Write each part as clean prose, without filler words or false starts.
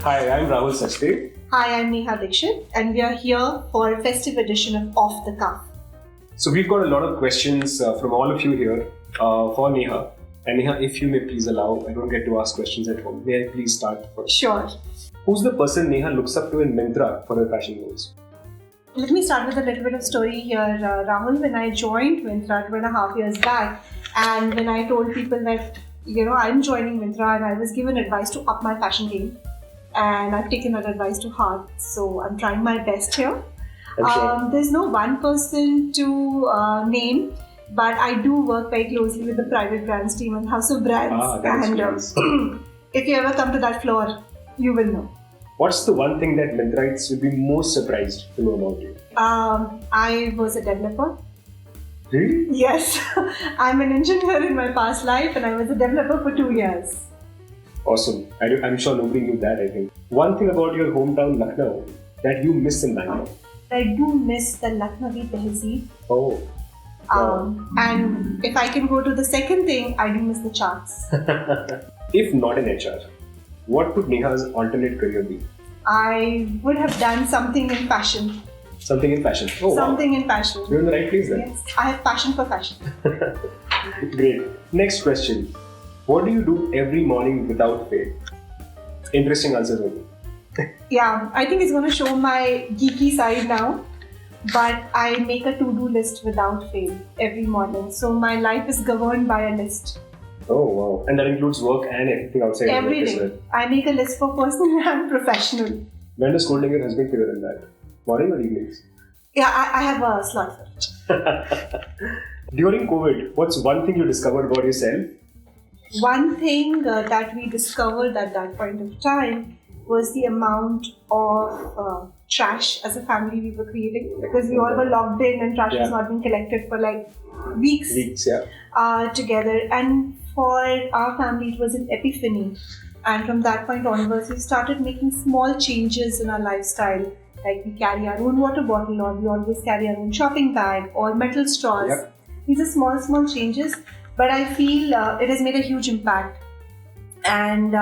Hi, I'm Rahul Sachdev. Hi, I'm Neha Dixit, and we are here for a festive edition of Off the Cuff. So we've got a lot of questions from all of you here for Neha. And Neha, if you may please allow, I don't get to ask questions at home. May I please start first? Sure. Who's the person Neha looks up to in Myntra for her fashion goals? Let me start with a little bit of story here, Rahul. When I joined Myntra 2.5 years back, and when I told people that, I'm joining Myntra, and I was given advice to up my fashion game, and I've taken that advice to heart. So I'm trying my best here. Sure. There's no one person to name, but I do work very closely with the private brands team and House of Brands. And if you ever come to that floor, you will know. What's the one thing that Myntrites will be most surprised to know about you? I was a developer. Really? Yes. I'm an engineer in my past life, and I was a developer for 2 years. Awesome. I'm sure nobody knew that, I think. One thing about your hometown, Lucknow, that you miss in Bangalore. I do miss the Lucknowi Tehzeeb. Oh. Wow. And if I can go to the second thing, I do miss the charts. If not in HR, what would Neha's alternate career be? I would have done something in fashion. Something in fashion. Oh, something wow. in fashion. You're in the right place then. Yes, I have passion for fashion. Great. Next question. What do you do every morning without fail? Interesting answers only. Yeah, I think it's going to show my geeky side now. But I make a to-do list without fail every morning. So my life is governed by a list. Oh, wow. And that includes work and everything outside Everything. Work as well. I make a list for personal and professional. When does scolding your husband figure in that? Morning or evenings? Yeah, I have a slot for it. During COVID, what's one thing you discovered about yourself? One thing that we discovered at that point of time was the amount of trash as a family we were creating, because we all were locked in and trash was not being collected for like weeks together. And for our family, it was an epiphany. And from that point onwards, we started making small changes in our lifestyle. Like we carry our own water bottle, or we always carry our own shopping bag, or metal straws. Yep. These are small changes, but I feel it has made a huge impact. And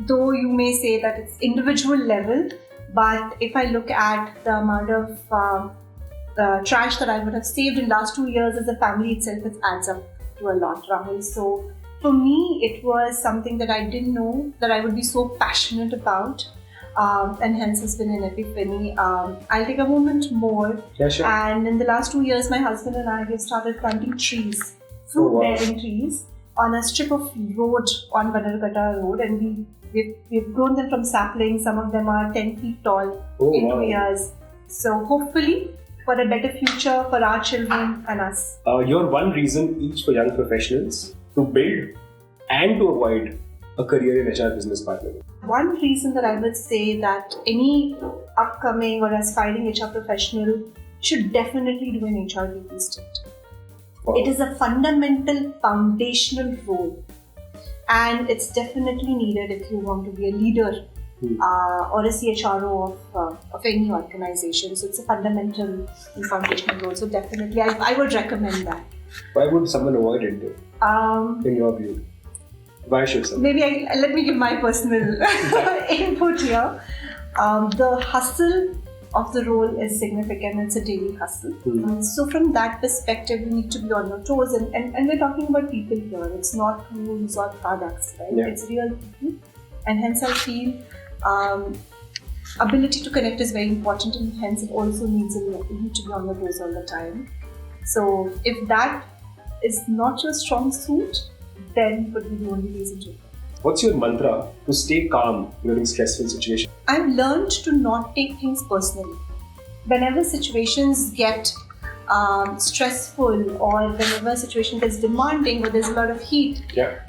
though you may say that it's individual level, but if I look at the amount of trash that I would have saved in last 2 years as a family itself, it adds up to a lot, Rahul. So for me, it was something that I didn't know that I would be so passionate about. And hence has been an epiphany. I'll take a moment more. Yeah, sure. And in the last 2 years, my husband and I have started planting trees, fruit-bearing trees, on a strip of road on Banargata Road, and we've grown them from saplings. Some of them are 10 feet tall in 2 years. So hopefully for a better future for our children and us. You're one reason each for young professionals to build and to avoid a career in HR business partner. One reason that I would say that any upcoming or aspiring HR professional should definitely do an HR BP stint. Wow. It is a fundamental, foundational role, and it's definitely needed if you want to be a leader or a CHRO of any organization. So it's a fundamental and foundational role. So definitely, I would recommend that. Why would someone avoid it though, in your view? Why should someone? Maybe let me give my personal input here. The hustle of the role is significant. It's a daily hustle. So from that perspective, you need to be on your toes. And we're talking about people here. It's not tools or products, right? Yeah. It's real people. And hence I feel ability to connect is very important, and hence it also means you need to be on your toes all the time. So if that is not your strong suit, then would be the only reason to. What's your mantra to stay calm during stressful situations? I've learned to not take things personally. Whenever situations get stressful, or whenever a situation gets demanding or there's a lot of heat,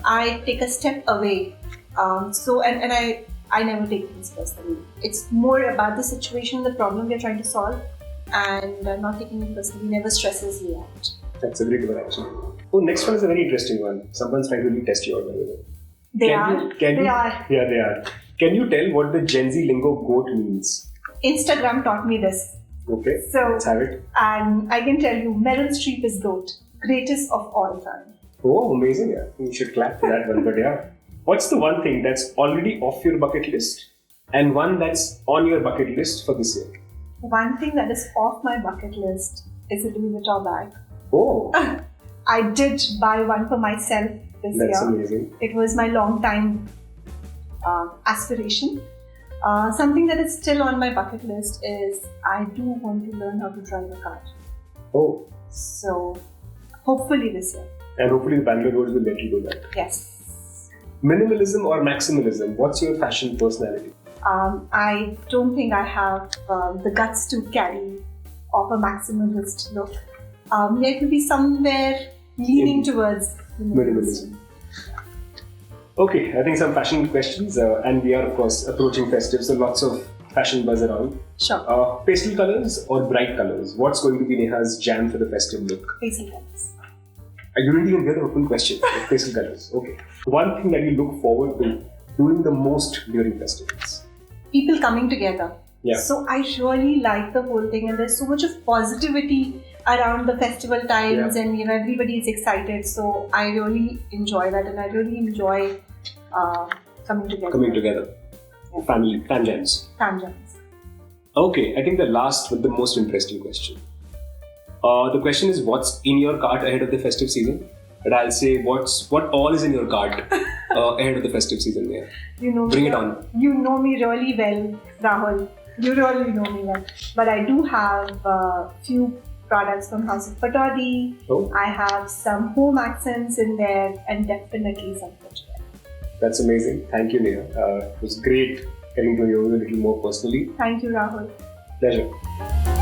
I take a step away. I never take things personally. It's more about the situation, the problem we're trying to solve, and not taking it personally never stresses you out. That's a great one actually. Oh, next one is a very interesting one. Someone's trying to really test you out, by the way. They are. Yeah, they are. Can you tell what the Gen Z lingo goat means? Instagram taught me this. Okay, so let's have it. And I can tell you, Meryl Streep is GOAT, greatest of all time. Oh, amazing! Yeah, you should clap for that one. But yeah, what's the one thing that's already off your bucket list And one that's on your bucket list for this year. One thing that is off my bucket list is a Louis Vuitton bag. Oh, I did buy one for myself this year. that's amazing. It was my long time aspiration. Something that is still on my bucket list is I do want to learn how to drive a car. Oh, So hopefully this year. and hopefully the Bangalore roads will let you do that. Yes. Minimalism or maximalism? What's your fashion personality? I don't think I have the guts to carry off a maximalist look. It will be somewhere leaning towards Minimalism. Okay, I think some fashion questions, and we are of course approaching festive, so lots of fashion buzz around. Sure. Pastel colors or bright colors? What's going to be Neha's jam for the festive look? Pastel colors. You didn't even get an open question. Pastel colors. Okay. One thing that you look forward to doing the most during festivals? People coming together. Yeah. So I really like the whole thing, and there's so much of positivity around the festival times, and everybody is excited. So I really enjoy that, and I really enjoy coming together. Coming together. Yeah. Family, fan jams. Fan jams. Okay, I think the last but the most interesting question. The question is, what's in your cart ahead of the festive season? And I'll say, what all is in your cart ahead of the festive season? Yeah. You know, Bring it on. You know me really well, Rahul. You really know me well. But I do have a few products from House of Patodi. Oh. I have some home accents in there, and definitely some footwear. That's amazing. Thank you, Neha. It was great getting to know you a little more personally. Thank you, Rahul. Pleasure.